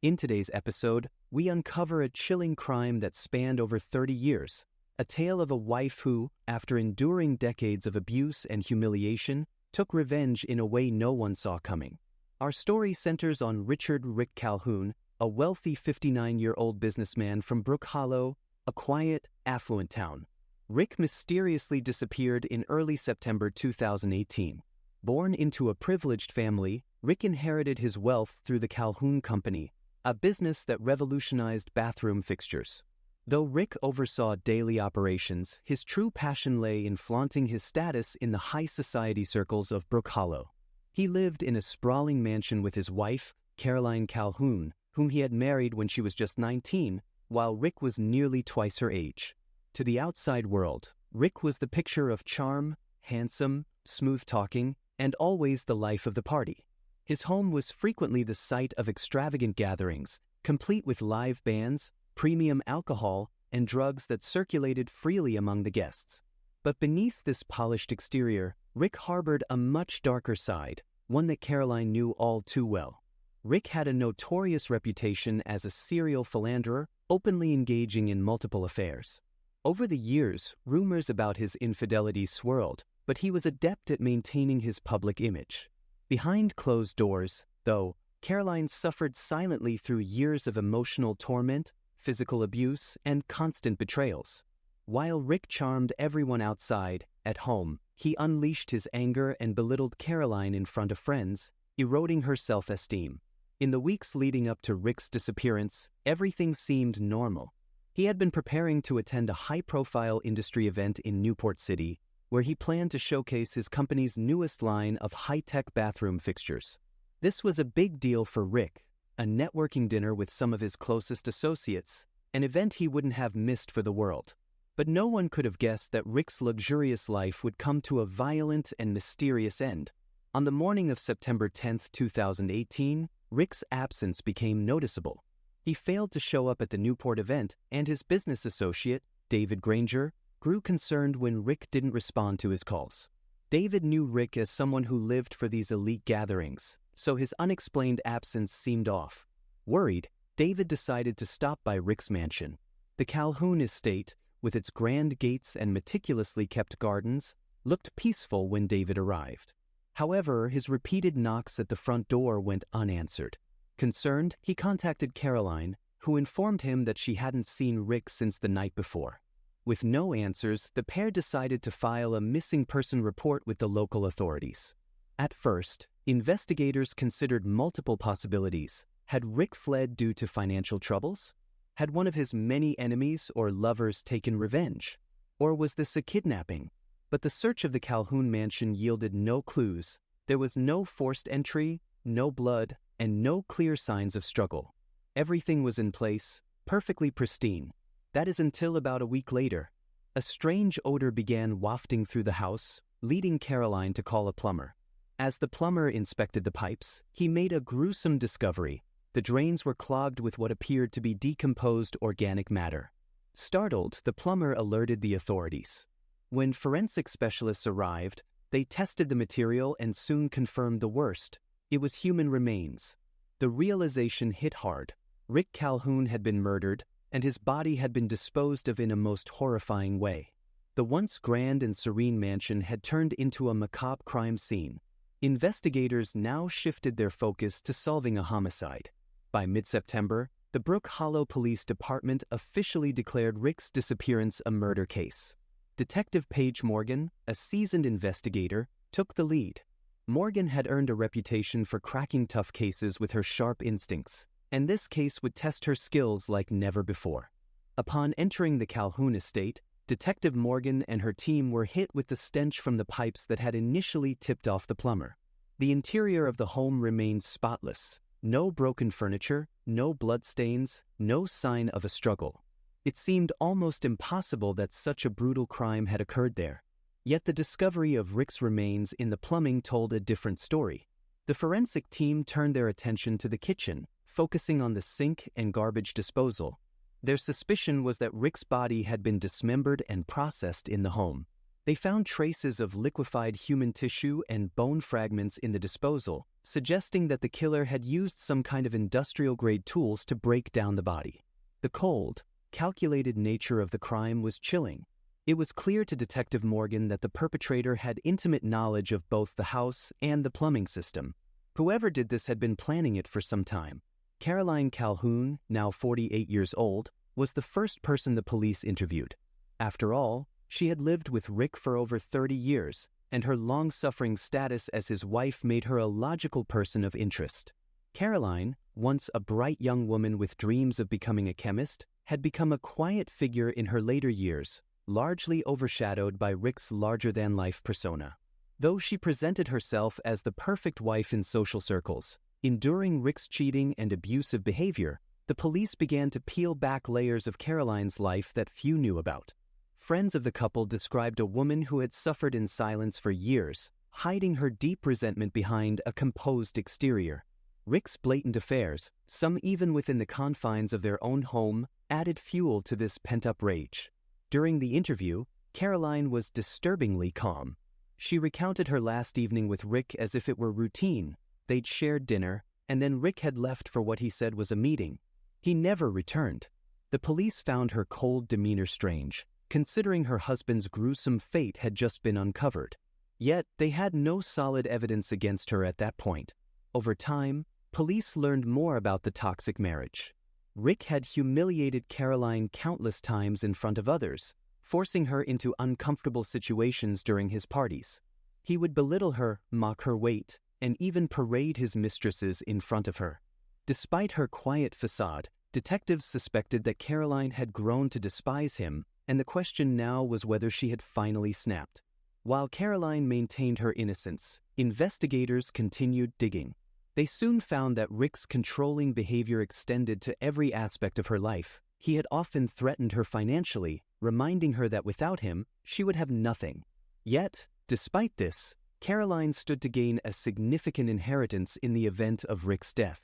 In today's episode, we uncover a chilling crime that spanned over 30 years, a tale of a wife who, after enduring decades of abuse and humiliation, took revenge in a way no one saw coming. Our story centers on Richard "Rick" Calhoun, a wealthy 59-year-old businessman from Brook Hollow, a quiet, affluent town. Rick mysteriously disappeared in early September 2018. Born into a privileged family, Rick inherited his wealth through the Calhoun Company, a business that revolutionized bathroom fixtures. Though Rick oversaw daily operations, his true passion lay in flaunting his status in the high society circles of Brook Hollow. He lived in a sprawling mansion with his wife, Caroline Calhoun, whom he had married when she was just 19, while Rick was nearly twice her age. To the outside world, Rick was the picture of charm, handsome, smooth-talking, and always the life of the party. His home was frequently the site of extravagant gatherings, complete with live bands, premium alcohol, and drugs that circulated freely among the guests. But beneath this polished exterior, Rick harbored a much darker side, one that Caroline knew all too well. Rick had a notorious reputation as a serial philanderer, openly engaging in multiple affairs. Over the years, rumors about his infidelity swirled, but he was adept at maintaining his public image. Behind closed doors, though, Caroline suffered silently through years of emotional torment, physical abuse, and constant betrayals. While Rick charmed everyone outside, at home, he unleashed his anger and belittled Caroline in front of friends, eroding her self-esteem. In the weeks leading up to Rick's disappearance, everything seemed normal. He had been preparing to attend a high-profile industry event in Newport City, where he planned to showcase his company's newest line of high-tech bathroom fixtures. This was a big deal for Rick, a networking dinner with some of his closest associates, an event he wouldn't have missed for the world. But no one could have guessed that Rick's luxurious life would come to a violent and mysterious end. On the morning of September 10, 2018, Rick's absence became noticeable. He failed to show up at the Newport event, and his business associate, David Granger, grew concerned when Rick didn't respond to his calls. David knew Rick as someone who lived for these elite gatherings, so his unexplained absence seemed off. Worried, David decided to stop by Rick's mansion. The Calhoun estate, with its grand gates and meticulously kept gardens, looked peaceful when David arrived. However, his repeated knocks at the front door went unanswered. Concerned, he contacted Caroline, who informed him that she hadn't seen Rick since the night before. With no answers, the pair decided to file a missing person report with the local authorities. At first, investigators considered multiple possibilities. Had Rick fled due to financial troubles? Had one of his many enemies or lovers taken revenge? Or was this a kidnapping? But the search of the Calhoun mansion yielded no clues. There was no forced entry, no blood, and no clear signs of struggle. Everything was in place, perfectly pristine. That is until about a week later. A strange odor began wafting through the house, leading Caroline to call a plumber. As the plumber inspected the pipes, he made a gruesome discovery. The drains were clogged with what appeared to be decomposed organic matter. Startled, the plumber alerted the authorities. When forensic specialists arrived, they tested the material and soon confirmed the worst. It was human remains. The realization hit hard. Rick Calhoun had been murdered, and his body had been disposed of in a most horrifying way. The once grand and serene mansion had turned into a macabre crime scene. Investigators now shifted their focus to solving a homicide. By mid-September, the Brook Hollow Police Department officially declared Rick's disappearance a murder case. Detective Paige Morgan, a seasoned investigator, took the lead. Morgan had earned a reputation for cracking tough cases with her sharp instincts, and this case would test her skills like never before. Upon entering the Calhoun estate, Detective Morgan and her team were hit with the stench from the pipes that had initially tipped off the plumber. The interior of the home remained spotless. No broken furniture, no bloodstains, no sign of a struggle. It seemed almost impossible that such a brutal crime had occurred there. Yet the discovery of Rick's remains in the plumbing told a different story. The forensic team turned their attention to the kitchen, focusing on the sink and garbage disposal. Their suspicion was that Rick's body had been dismembered and processed in the home. They found traces of liquefied human tissue and bone fragments in the disposal, suggesting that the killer had used some kind of industrial-grade tools to break down the body. The cold, calculated nature of the crime was chilling. It was clear to Detective Morgan that the perpetrator had intimate knowledge of both the house and the plumbing system. Whoever did this had been planning it for some time. Caroline Calhoun, now 48 years old, was the first person the police interviewed. After all, she had lived with Rick for over 30 years, and her long-suffering status as his wife made her a logical person of interest. Caroline, once a bright young woman with dreams of becoming a chemist, had become a quiet figure in her later years, largely overshadowed by Rick's larger-than-life persona. Though she presented herself as the perfect wife in social circles, enduring Rick's cheating and abusive behavior, the police began to peel back layers of Caroline's life that few knew about. Friends of the couple described a woman who had suffered in silence for years, hiding her deep resentment behind a composed exterior. Rick's blatant affairs, some even within the confines of their own home, added fuel to this pent-up rage. During the interview, Caroline was disturbingly calm. She recounted her last evening with Rick as if it were routine. They'd shared dinner, and then Rick had left for what he said was a meeting. He never returned. The police found her cold demeanor strange, considering her husband's gruesome fate had just been uncovered. Yet, they had no solid evidence against her at that point. Over time, police learned more about the toxic marriage. Rick had humiliated Caroline countless times in front of others, forcing her into uncomfortable situations during his parties. He would belittle her, mock her weight, and even parade his mistresses in front of her. Despite her quiet facade, detectives suspected that Caroline had grown to despise him, and the question now was whether she had finally snapped. While Caroline maintained her innocence, investigators continued digging. They soon found that Rick's controlling behavior extended to every aspect of her life. He had often threatened her financially, reminding her that without him, she would have nothing. Yet, despite this, Caroline stood to gain a significant inheritance in the event of Rick's death.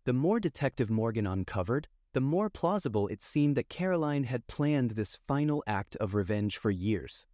The more Detective Morgan uncovered, the more plausible it seemed that Caroline had planned this final act of revenge for years.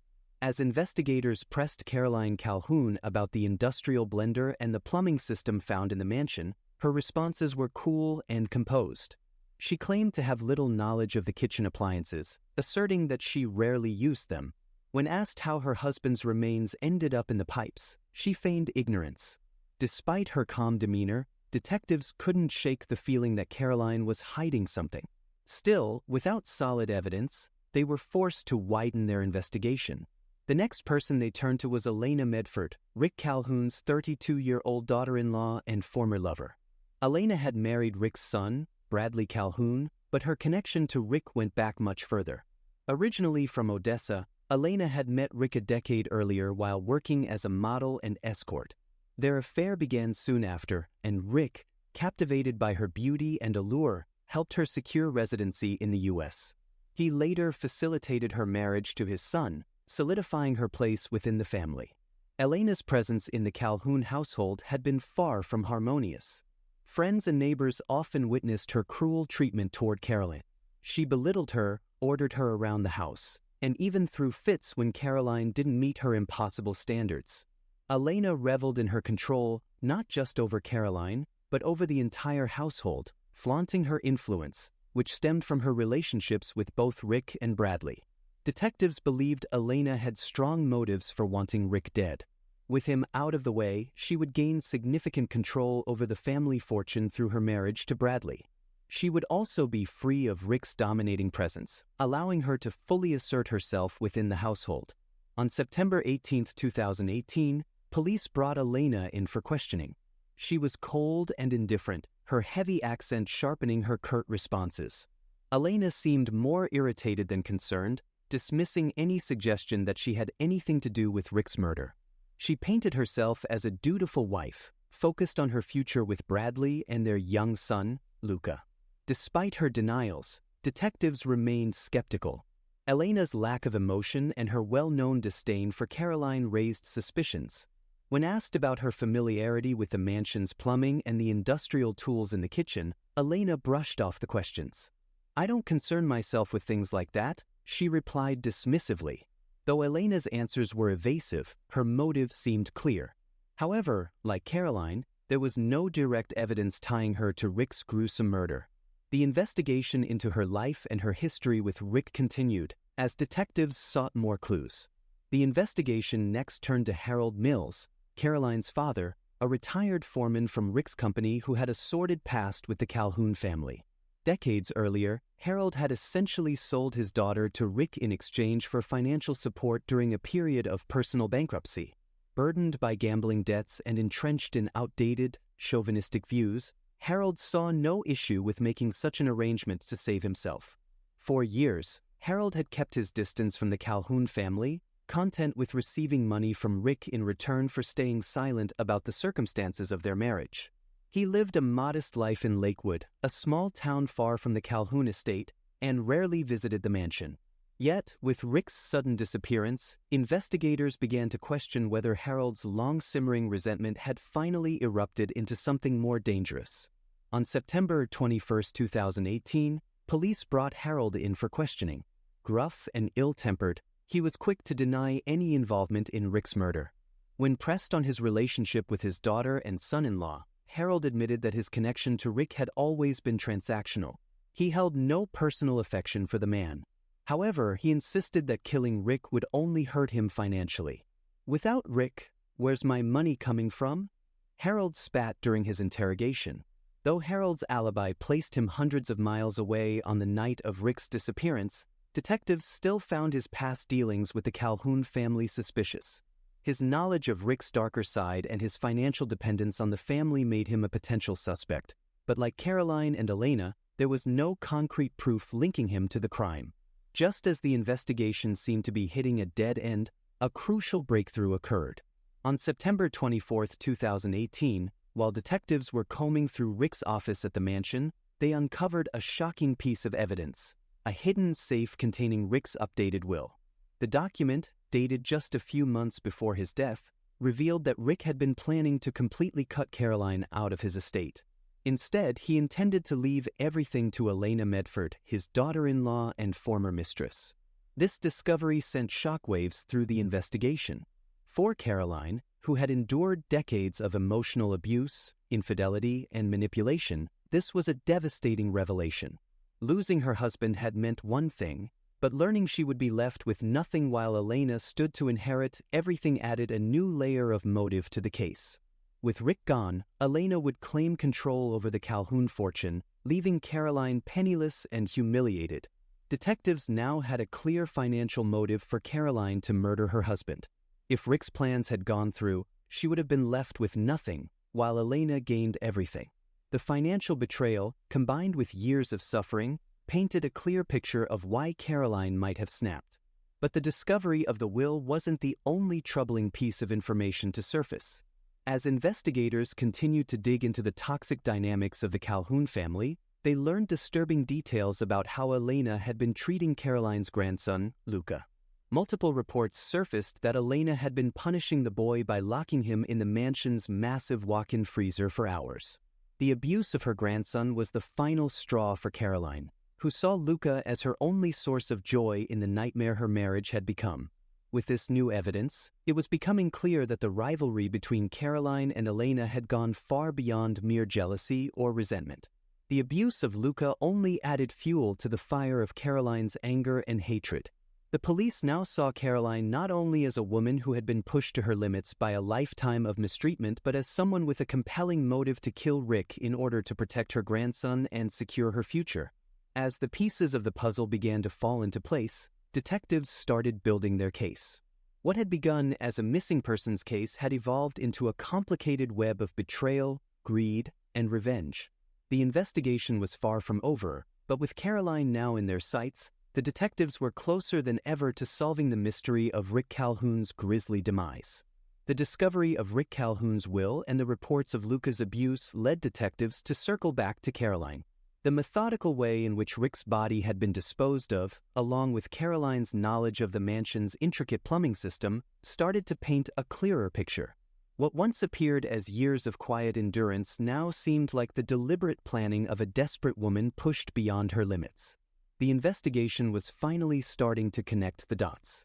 As investigators pressed Caroline Calhoun about the industrial blender and the plumbing system found in the mansion, her responses were cool and composed. She claimed to have little knowledge of the kitchen appliances, asserting that she rarely used them. When asked how her husband's remains ended up in the pipes, she feigned ignorance. Despite her calm demeanor, detectives couldn't shake the feeling that Caroline was hiding something. Still, without solid evidence, they were forced to widen their investigation. The next person they turned to was Elena Medford, Rick Calhoun's 32-year-old daughter-in-law and former lover. Elena had married Rick's son, Bradley Calhoun, but her connection to Rick went back much further. Originally from Odessa, Elena had met Rick a decade earlier while working as a model and escort. Their affair began soon after, and Rick, captivated by her beauty and allure, helped her secure residency in the U.S. He later facilitated her marriage to his son, solidifying her place within the family. Elena's presence in the Calhoun household had been far from harmonious. Friends and neighbors often witnessed her cruel treatment toward Caroline. She belittled her, ordered her around the house, and even threw fits when Caroline didn't meet her impossible standards. Elena reveled in her control not just over Caroline, but over the entire household, flaunting her influence, which stemmed from her relationships with both Rick and Bradley. Detectives believed Elena had strong motives for wanting Rick dead. With him out of the way, she would gain significant control over the family fortune through her marriage to Bradley. She would also be free of Rick's dominating presence, allowing her to fully assert herself within the household. On September 18, 2018, police brought Elena in for questioning. She was cold and indifferent, her heavy accent sharpening her curt responses. Elena seemed more irritated than concerned, dismissing any suggestion that she had anything to do with Rick's murder. She painted herself as a dutiful wife, focused on her future with Bradley and their young son, Luca. Despite her denials, detectives remained skeptical. Elena's lack of emotion and her well-known disdain for Caroline raised suspicions. When asked about her familiarity with the mansion's plumbing and the industrial tools in the kitchen, Elena brushed off the questions. "I don't concern myself with things like that," she replied dismissively. Though Elena's answers were evasive, her motive seemed clear. However, like Caroline, there was no direct evidence tying her to Rick's gruesome murder. The investigation into her life and her history with Rick continued, as detectives sought more clues. The investigation next turned to Harold Mills, Caroline's father, a retired foreman from Rick's company who had a sordid past with the Calhoun family. Decades earlier, Harold had essentially sold his daughter to Rick in exchange for financial support during a period of personal bankruptcy. Burdened by gambling debts and entrenched in outdated, chauvinistic views, Harold saw no issue with making such an arrangement to save himself. For years, Harold had kept his distance from the Calhoun family, content with receiving money from Rick in return for staying silent about the circumstances of their marriage. He lived a modest life in Lakewood, a small town far from the Calhoun estate, and rarely visited the mansion. Yet, with Rick's sudden disappearance, investigators began to question whether Harold's long-simmering resentment had finally erupted into something more dangerous. On September 21, 2018, police brought Harold in for questioning. Gruff and ill-tempered, he was quick to deny any involvement in Rick's murder. When pressed on his relationship with his daughter and son-in-law, Harold admitted that his connection to Rick had always been transactional. He held no personal affection for the man. However, he insisted that killing Rick would only hurt him financially. "Without Rick, where's my money coming from?" Harold spat during his interrogation. Though Harold's alibi placed him hundreds of miles away on the night of Rick's disappearance, detectives still found his past dealings with the Calhoun family suspicious. His knowledge of Rick's darker side and his financial dependence on the family made him a potential suspect, but like Caroline and Elena, there was no concrete proof linking him to the crime. Just as the investigation seemed to be hitting a dead end, a crucial breakthrough occurred. On September 24, 2018, while detectives were combing through Rick's office at the mansion, they uncovered a shocking piece of evidence: a hidden safe containing Rick's updated will. The document, dated just a few months before his death, revealed that Rick had been planning to completely cut Caroline out of his estate. Instead, he intended to leave everything to Elena Medford, his daughter-in-law and former mistress. This discovery sent shockwaves through the investigation. For Caroline, who had endured decades of emotional abuse, infidelity, and manipulation, this was a devastating revelation. Losing her husband had meant one thing, but learning she would be left with nothing while Elena stood to inherit everything added a new layer of motive to the case. With Rick gone, Elena would claim control over the Calhoun fortune, leaving Caroline penniless and humiliated. Detectives now had a clear financial motive for Caroline to murder her husband. If Rick's plans had gone through, she would have been left with nothing, while Elena gained everything. The financial betrayal, combined with years of suffering, painted a clear picture of why Caroline might have snapped. But the discovery of the will wasn't the only troubling piece of information to surface. As investigators continued to dig into the toxic dynamics of the Calhoun family, they learned disturbing details about how Elena had been treating Caroline's grandson, Luca. Multiple reports surfaced that Elena had been punishing the boy by locking him in the mansion's massive walk-in freezer for hours. The abuse of her grandson was the final straw for Caroline, who saw Luca as her only source of joy in the nightmare her marriage had become. With this new evidence, it was becoming clear that the rivalry between Caroline and Elena had gone far beyond mere jealousy or resentment. The abuse of Luca only added fuel to the fire of Caroline's anger and hatred. The police now saw Caroline not only as a woman who had been pushed to her limits by a lifetime of mistreatment, but as someone with a compelling motive to kill Rick in order to protect her grandson and secure her future. As the pieces of the puzzle began to fall into place, detectives started building their case. What had begun as a missing persons case had evolved into a complicated web of betrayal, greed, and revenge. The investigation was far from over, but with Caroline now in their sights, the detectives were closer than ever to solving the mystery of Rick Calhoun's grisly demise. The discovery of Rick Calhoun's will and the reports of Luca's abuse led detectives to circle back to Caroline. The methodical way in which Rick's body had been disposed of, along with Caroline's knowledge of the mansion's intricate plumbing system, started to paint a clearer picture. What once appeared as years of quiet endurance now seemed like the deliberate planning of a desperate woman pushed beyond her limits. The investigation was finally starting to connect the dots.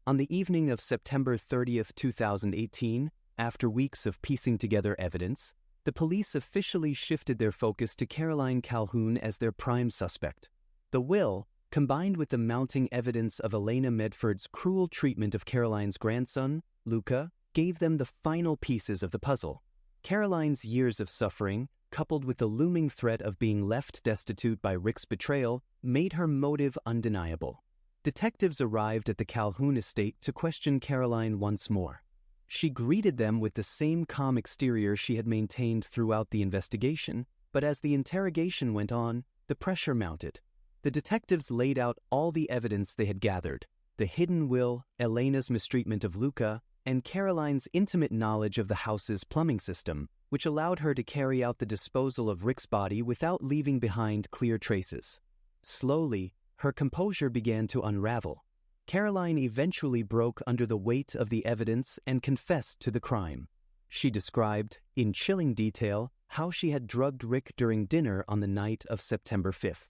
On the evening of September 30th, 2018, after weeks of piecing together evidence, the police officially shifted their focus to Caroline Calhoun as their prime suspect. The will, combined with the mounting evidence of Elena Medford's cruel treatment of Caroline's grandson, Luca, gave them the final pieces of the puzzle. Caroline's years of suffering, coupled with the looming threat of being left destitute by Rick's betrayal, made her motive undeniable. Detectives arrived at the Calhoun estate to question Caroline once more. She greeted them with the same calm exterior she had maintained throughout the investigation, but as the interrogation went on, the pressure mounted. The detectives laid out all the evidence they had gathered: the hidden will, Elena's mistreatment of Luca, and Caroline's intimate knowledge of the house's plumbing system, which allowed her to carry out the disposal of Rick's body without leaving behind clear traces. Slowly, her composure began to unravel. Caroline eventually broke under the weight of the evidence and confessed to the crime. She described, in chilling detail, how she had drugged Rick during dinner on the night of September 5th.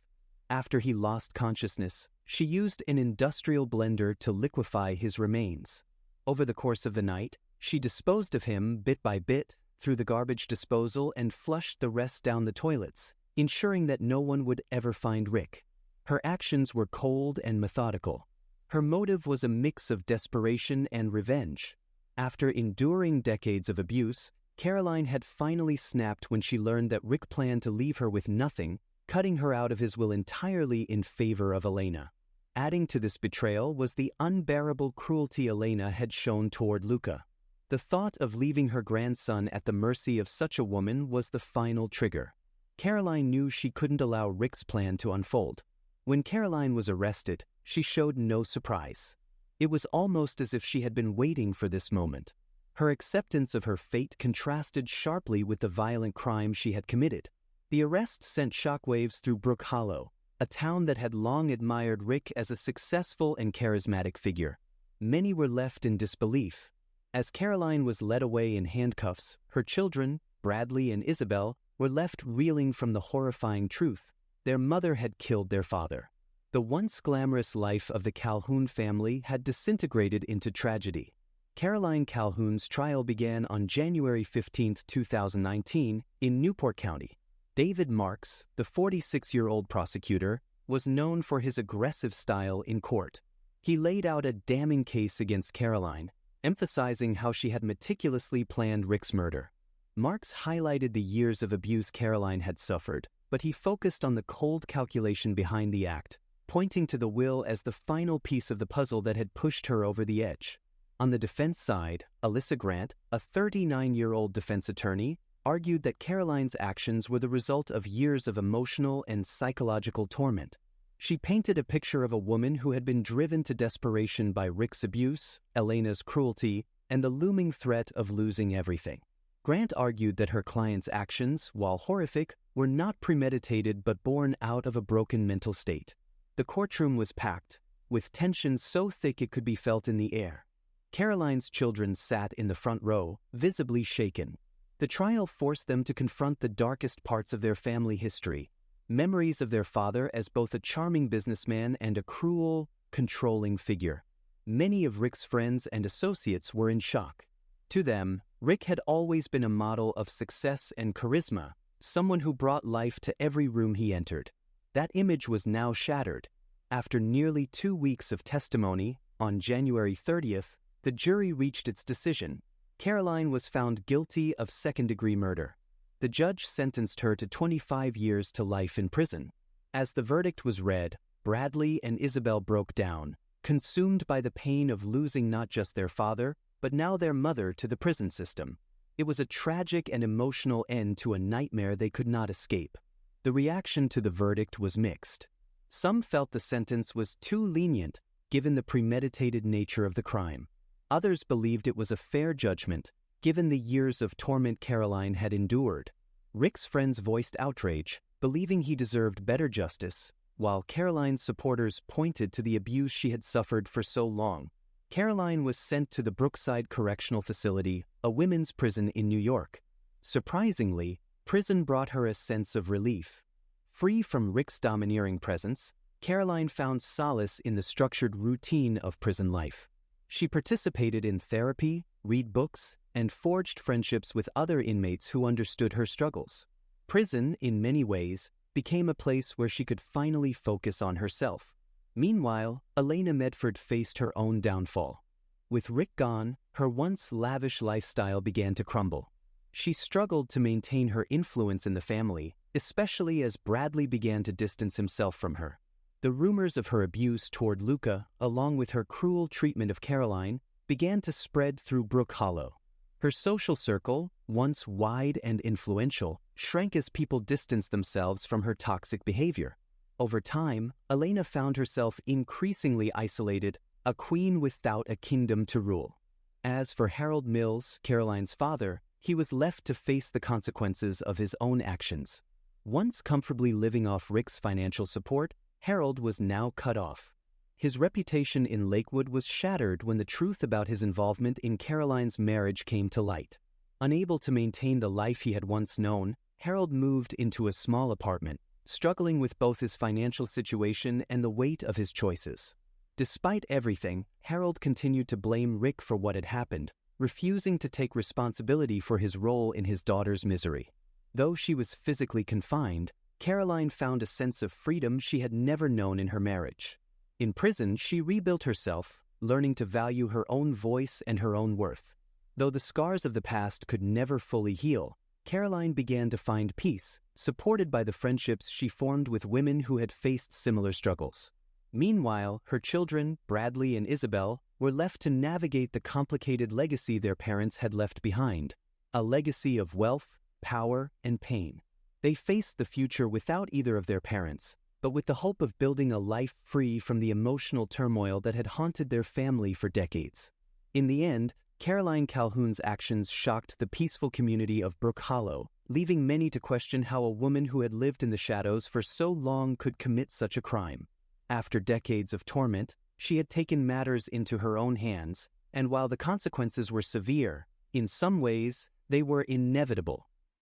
After he lost consciousness, she used an industrial blender to liquefy his remains. Over the course of the night, she disposed of him bit by bit through the garbage disposal and flushed the rest down the toilets, ensuring that no one would ever find Rick. Her actions were cold and methodical. Her motive was a mix of desperation and revenge. After enduring decades of abuse, Caroline had finally snapped when she learned that Rick planned to leave her with nothing, cutting her out of his will entirely in favor of Elena. Adding to this betrayal was the unbearable cruelty Elena had shown toward Luca. The thought of leaving her grandson at the mercy of such a woman was the final trigger. Caroline knew she couldn't allow Rick's plan to unfold. When Caroline was arrested, she showed no surprise. It was almost as if she had been waiting for this moment. Her acceptance of her fate contrasted sharply with the violent crime she had committed. The arrest sent shockwaves through Brook Hollow, a town that had long admired Rick as a successful and charismatic figure. Many were left in disbelief. As Caroline was led away in handcuffs, her children, Bradley and Isabel, were left reeling from the horrifying truth. Their mother had killed their father. The once glamorous life of the Calhoun family had disintegrated into tragedy. Caroline Calhoun's trial began on January 15, 2019, in Newport County. David Marks, the 46-year-old prosecutor, was known for his aggressive style in court. He laid out a damning case against Caroline, emphasizing how she had meticulously planned Rick's murder. Marks highlighted the years of abuse Caroline had suffered, but he focused on the cold calculation behind the act, pointing to the will as the final piece of the puzzle that had pushed her over the edge. On the defense side, Alyssa Grant, a 39-year-old defense attorney, argued that Caroline's actions were the result of years of emotional and psychological torment. She painted a picture of a woman who had been driven to desperation by Rick's abuse, Elena's cruelty, and the looming threat of losing everything. Grant argued that her client's actions, while horrific, were not premeditated but born out of a broken mental state. The courtroom was packed, with tension so thick it could be felt in the air. Caroline's children sat in the front row, visibly shaken. The trial forced them to confront the darkest parts of their family history, memories of their father as both a charming businessman and a cruel, controlling figure. Many of Rick's friends and associates were in shock. To them, Rick had always been a model of success and charisma, someone who brought life to every room he entered. That image was now shattered. After nearly 2 weeks of testimony, on January 30th, the jury reached its decision. Caroline was found guilty of second-degree murder. The judge sentenced her to 25 years to life in prison. As the verdict was read, Bradley and Isabel broke down, consumed by the pain of losing not just their father, but now their mother to the prison system. It was a tragic and emotional end to a nightmare they could not escape. The reaction to the verdict was mixed. Some felt the sentence was too lenient, given the premeditated nature of the crime. Others believed it was a fair judgment, given the years of torment Caroline had endured. Rick's friends voiced outrage, believing he deserved better justice, while Caroline's supporters pointed to the abuse she had suffered for so long. Caroline was sent to the Brookside Correctional Facility, a women's prison in New York. Surprisingly, prison brought her a sense of relief. Free from Rick's domineering presence, Caroline found solace in the structured routine of prison life. She participated in therapy, read books, and forged friendships with other inmates who understood her struggles. Prison, in many ways, became a place where she could finally focus on herself. Meanwhile, Elena Medford faced her own downfall. With Rick gone, her once lavish lifestyle began to crumble. She struggled to maintain her influence in the family, especially as Bradley began to distance himself from her. The rumors of her abuse toward Luca, along with her cruel treatment of Caroline, began to spread through Brook Hollow. Her social circle, once wide and influential, shrank as people distanced themselves from her toxic behavior. Over time, Elena found herself increasingly isolated, a queen without a kingdom to rule. As for Harold Mills, Caroline's father, he was left to face the consequences of his own actions. Once comfortably living off Rick's financial support, Harold was now cut off. His reputation in Lakewood was shattered when the truth about his involvement in Caroline's marriage came to light. Unable to maintain the life he had once known, Harold moved into a small apartment, struggling with both his financial situation and the weight of his choices. Despite everything, Harold continued to blame Rick for what had happened, refusing to take responsibility for his role in his daughter's misery. Though she was physically confined, Caroline found a sense of freedom she had never known in her marriage. In prison, she rebuilt herself, learning to value her own voice and her own worth. Though the scars of the past could never fully heal, Caroline began to find peace, supported by the friendships she formed with women who had faced similar struggles. Meanwhile, her children, Bradley and Isabel, were left to navigate the complicated legacy their parents had left behind, a legacy of wealth, power, and pain. They faced the future without either of their parents, but with the hope of building a life free from the emotional turmoil that had haunted their family for decades. In the end, Caroline Calhoun's actions shocked the peaceful community of Brook Hollow, leaving many to question how a woman who had lived in the shadows for so long could commit such a crime. After decades of torment, she had taken matters into her own hands, and while the consequences were severe, in some ways, they were inevitable.